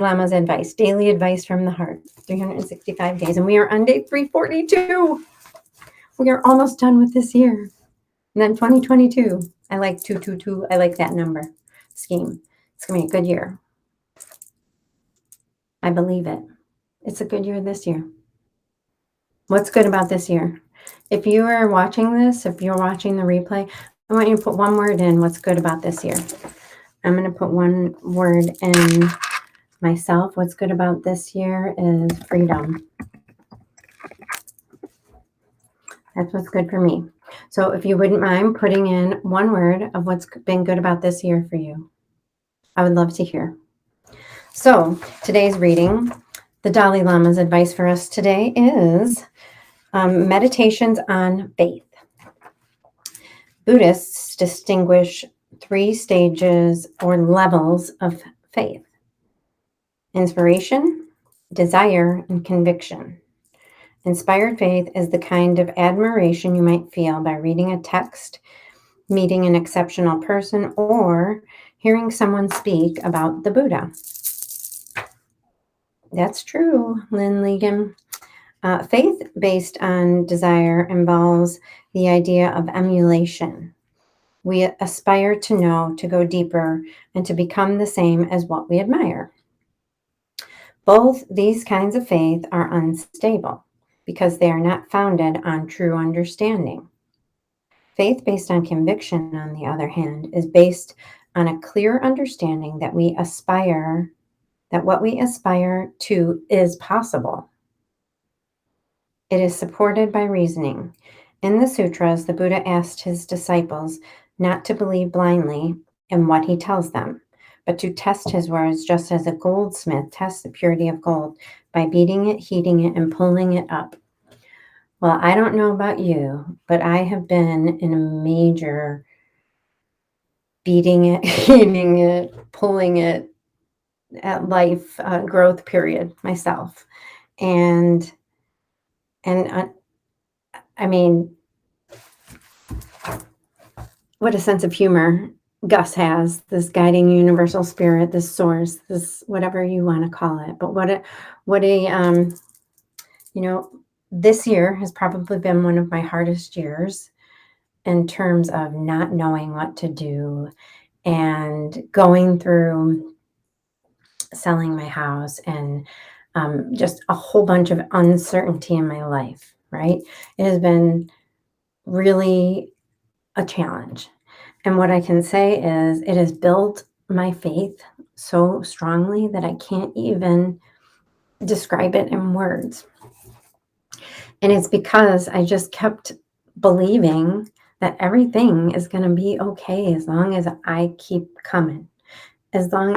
Lama's advice, daily advice from the heart, 365 days. And we are on day 342. We are almost done with this year. And then 2022. I like 222. I like that number scheme. It's going to be a good year. I believe it. It's a good year this year. What's good about this year? If you are watching this, if you're watching the replay, I want you to put one word in what's good about this year. I'm going to put one word in myself. What's good about this year is freedom. That's what's good for me. So if you wouldn't mind putting in one word of what's been good about this year for you, I would love to hear. So today's reading, the Dalai Lama's advice for us today is meditations on faith. Buddhists distinguish 3 stages or levels of faith: inspiration, desire, and conviction. Inspired faith is the kind of admiration you might feel by reading a text, meeting an exceptional person, or hearing someone speak about the Buddha. That's true, Lynn Legan. Faith based on desire involves the idea of emulation. We aspire to know, to go deeper, and to become the same as what we admire. Both these kinds of faith are unstable because they are not founded on true understanding. Faith based on conviction, on the other hand, is based on a clear understanding that what we aspire to is possible. It is supported by reasoning. In the sutras, the Buddha asked his disciples not to believe blindly in what he tells them, but to test his words just as a goldsmith tests the purity of gold by beating it, heating it, and pulling it up. Well, I don't know about you, but I have been in a major beating it, heating it, pulling it at life growth period myself. And I mean, what a sense of humor Gus has, this guiding universal spirit, this source, this whatever you want to call it. But this year has probably been one of my hardest years in terms of not knowing what to do and going through selling my house and just a whole bunch of uncertainty in my life, right? It has been really a challenge. And what I can say is it has built my faith so strongly that I can't even describe it in words. And it's because I just kept believing that everything is going to be okay as long as I keep coming. As long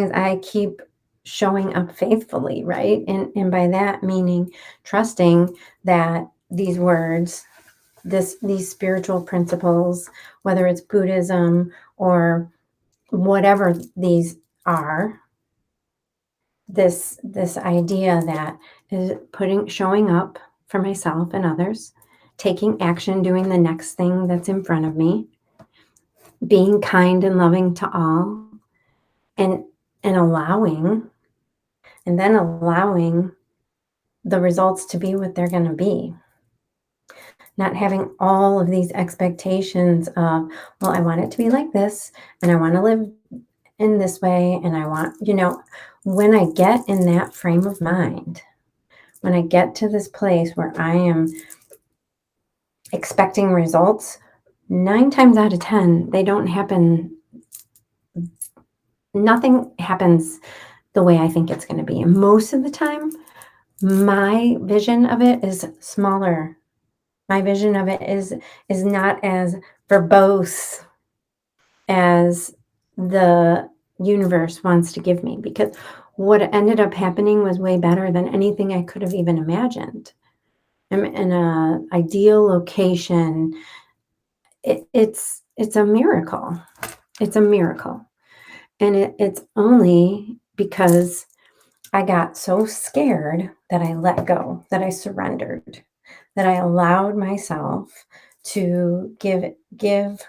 as I keep showing up faithfully, right? And by that meaning trusting that these words, these spiritual principles, whether it's Buddhism or whatever these are, this idea that is showing up for myself and others, taking action, doing the next thing that's in front of me, being kind and loving to all, and allowing the results to be what they're going to be. Not having all of these expectations of, well, I want it to be like this, and I want to live in this way, and I want, when I get in that frame of mind, when I get to this place where I am expecting results, 9 times out of 10, they don't happen. Nothing happens the way I think it's going to be. And most of the time, my vision of it is smaller. My vision of it is not as verbose as the universe wants to give me, because what ended up happening was way better than anything I could have even imagined. I'm in an ideal location. It's a miracle. It's a miracle. And it's only because I got so scared that I let go, that I surrendered, that I allowed myself to give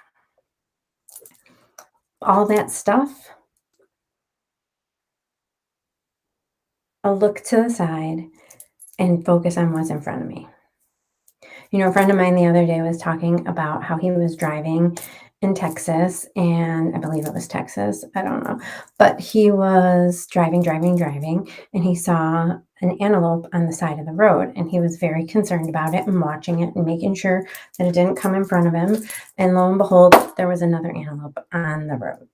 all that stuff I'll look to the side and focus on what's in front of me. A friend of mine the other day was talking about how he was driving in Texas, and I believe it was Texas, I don't know, but he was driving, and he saw an antelope on the side of the road, and he was very concerned about it and watching it and making sure that it didn't come in front of him. And lo and behold, there was another antelope on the road,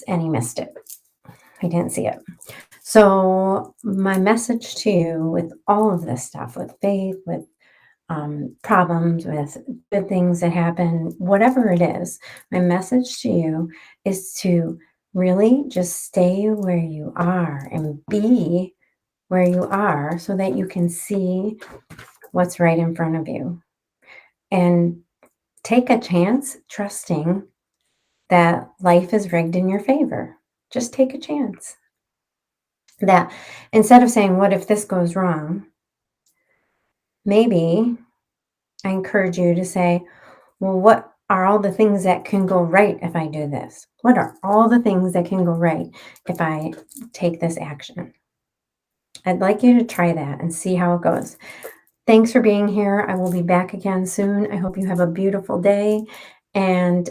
and he missed it. He didn't see it. So my message to you with all of this stuff, with faith, with problems, with good things that happen, whatever it is, my message to you is to really just stay where you are and be where you are so that you can see what's right in front of you. And take a chance trusting that life is rigged in your favor. Just take a chance. That instead of saying, what if this goes wrong? Maybe I encourage you to say, well, what are all the things that can go right if I do this? What are all the things that can go right if I take this action? I'd like you to try that and see how it goes. Thanks for being here. I will be back again soon. I hope you have a beautiful day. And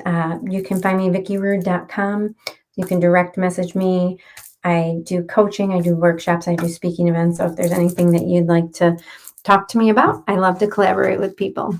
you can find me VickiRude.com. You can direct message me. I do coaching, I do workshops, I do speaking events. So if there's anything that you'd like to talk to me about, I love to collaborate with people.